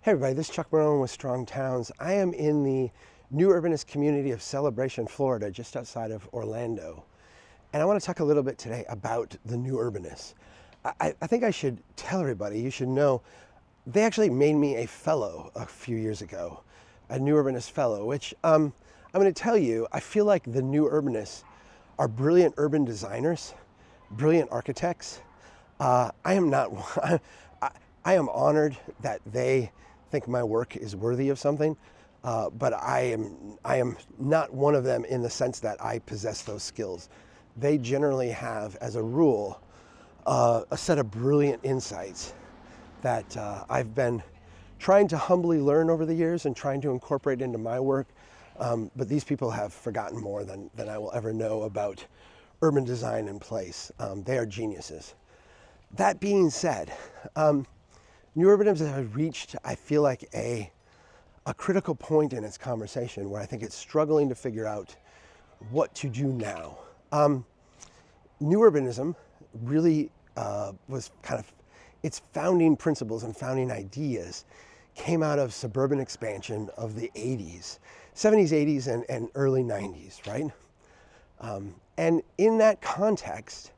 Hey everybody, this is Chuck Marone with Strong Towns. I am in the new urbanist community of Celebration, Florida, just outside of Orlando. And I want to talk a little bit today about the new urbanists. I think I should tell everybody, you should know, they actually made me a fellow a few years ago, a new urbanist fellow, which I'm going to tell you, I feel like the new urbanists are brilliant urban designers, brilliant architects. I am not, I am honored that they think my work is worthy of something, but I am not one of them in the sense that I possess those skills. They generally have, as a rule, a set of brilliant insights that I've been trying to humbly learn over the years and trying to incorporate into my work. But these people have forgotten more than I will ever know about urban design and place. They are geniuses. That being said, New Urbanism has reached, I feel like, a critical point in its conversation where I think it's struggling to figure out what to do now. New Urbanism really was kind of, its founding principles and founding ideas came out of suburban expansion of the 80s, 70s, 80s, and early 90s, right? And in that context,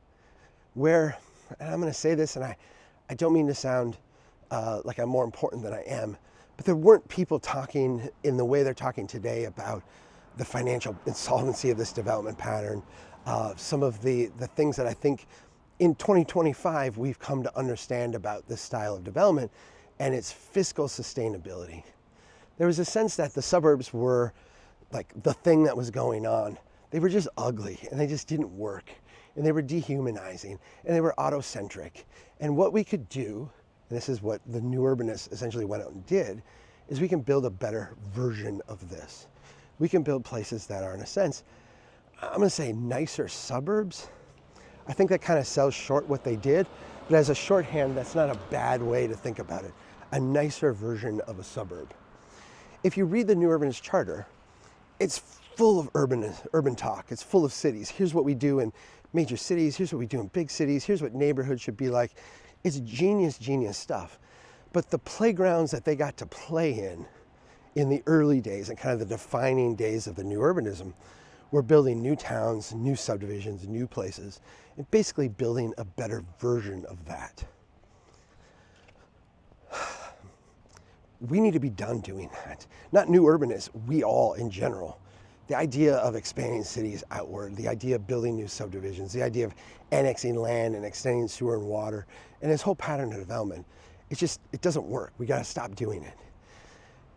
where, and I'm going to say this, and I don't mean to sound like I'm more important than I am, but there weren't people talking in the way they're talking today about the financial insolvency of this development pattern, some of the things that I think in 2025 we've come to understand about this style of development and its fiscal sustainability. There was a sense that the suburbs were like the thing that was going on. They were just ugly and they just didn't work, and they were dehumanizing and they were autocentric. And what we could do, and this is what the new urbanists essentially went out and did, is we can build a better version of this. We can build places that are, in a sense, I'm going to say nicer suburbs. I think that kind of sells short what they did, but as a shorthand, that's not a bad way to think about it. A nicer version of a suburb. If you read the New Urbanist Charter, it's full of urban talk. It's full of cities. Here's what we do in major cities. Here's what we do in big cities. Here's what neighborhoods should be like. It's genius stuff. But the playgrounds that they got to play in the early days and kind of the defining days of the new urbanism, were building new towns, new subdivisions, new places, and basically building a better version of that. We need to be done doing that. Not new urbanists, we all in general. The idea of expanding cities outward, the idea of building new subdivisions, the idea of annexing land and extending sewer and water, and this whole pattern of development, it doesn't work. We got to stop doing it.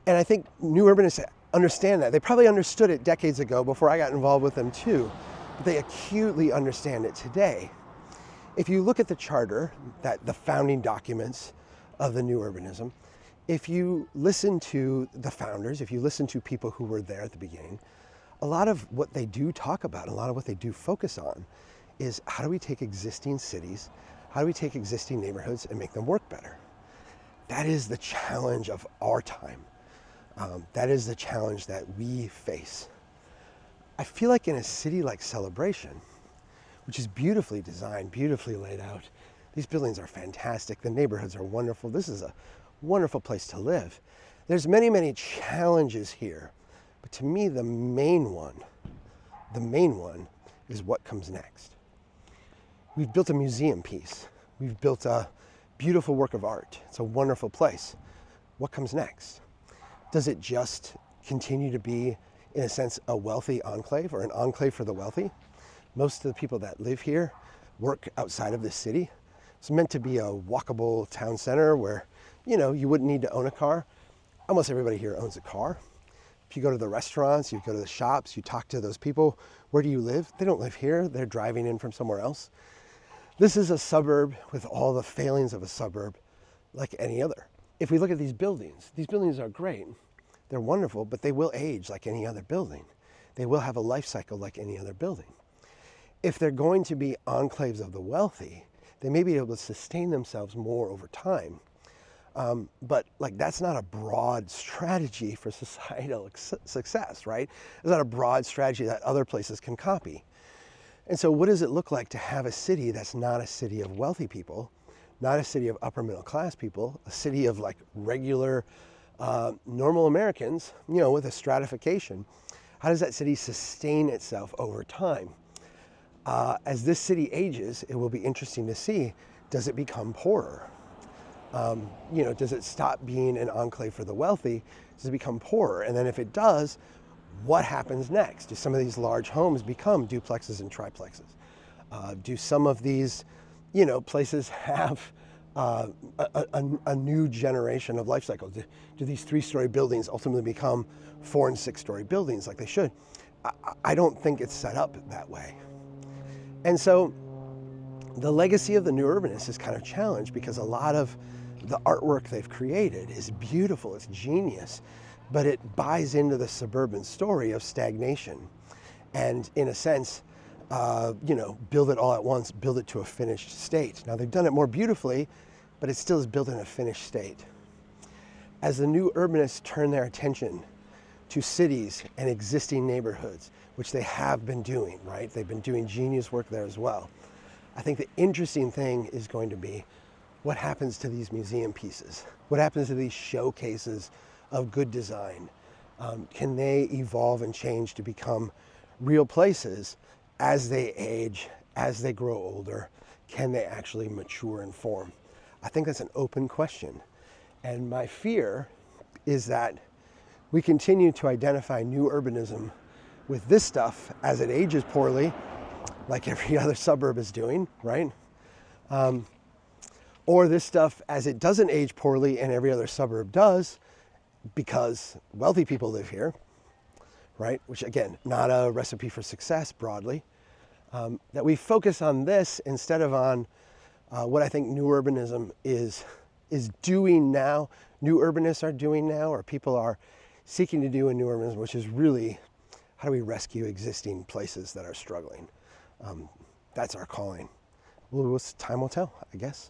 And I think new urbanists understand that. They probably understood it decades ago before I got involved with them too, but they acutely understand it today. If you look at the charter, the founding documents of the new urbanism, if you listen to the founders, if you listen to people who were there at the beginning, a lot of what they do talk about, a lot of what they do focus on is how do we take existing cities, how do we take existing neighborhoods and make them work better? That is the challenge of our time. That is the challenge that we face. I feel like in a city like Celebration, which is beautifully designed, beautifully laid out, these buildings are fantastic, the neighborhoods are wonderful, this is a wonderful place to live. There's many challenges here, but to me the main one is what comes next. We've built a museum piece. We've built a beautiful work of art. It's a wonderful place. What comes next? Does it just continue to be, in a sense, a wealthy enclave or an enclave for the wealthy? Most of the people that live here work outside of the city. It's meant to be a walkable town center where, you wouldn't need to own a car. Almost everybody here owns a car. If you go to the restaurants, you go to the shops, you talk to those people, where do you live? They don't live here. They're driving in from somewhere else. This is a suburb with all the failings of a suburb like any other. If we look at these buildings are great. They're wonderful, but they will age like any other building. They will have a life cycle like any other building. If they're going to be enclaves of the wealthy, they may be able to sustain themselves more over time. But that's not a broad strategy for societal success, right? It's not a broad strategy that other places can copy. And so what does it look like to have a city that's not a city of wealthy people, not a city of upper middle class people, a city of like regular normal Americans, with a stratification, how does that city sustain itself over time? As this city ages, it will be interesting to see, does it become poorer? Does it stop being an enclave for the wealthy? Does it become poorer? And then if it does, what happens next? Do some of these large homes become duplexes and triplexes? Do some of these, places have a new generation of life cycles? Do these 3-story buildings ultimately become 4- and 6-story buildings like they should? I don't think it's set up that way. And so the legacy of the New Urbanists is kind of challenged because a lot of the artwork they've created is beautiful, it's genius, but it buys into the suburban story of stagnation. And in a sense, build it all at once, build it to a finished state. Now they've done it more beautifully, but it still is built in a finished state. As the New Urbanists turn their attention to cities and existing neighborhoods, which they have been doing, right? They've been doing genius work there as well. I think the interesting thing is going to be what happens to these museum pieces? What happens to these showcases of good design? Can they evolve and change to become real places as they age, as they grow older? Can they actually mature and form? I think that's an open question. And my fear is that we continue to identify new urbanism with this stuff as it ages poorly, like every other suburb is doing, right? Or this stuff as it doesn't age poorly and every other suburb does because wealthy people live here, right? Which again, not a recipe for success broadly. That we focus on this instead of on what I think new urbanism is doing now, new urbanists are doing now, or people are seeking to do in new urbanism, which is really, how do we rescue existing places that are struggling? That's our calling. Well, time will tell, I guess.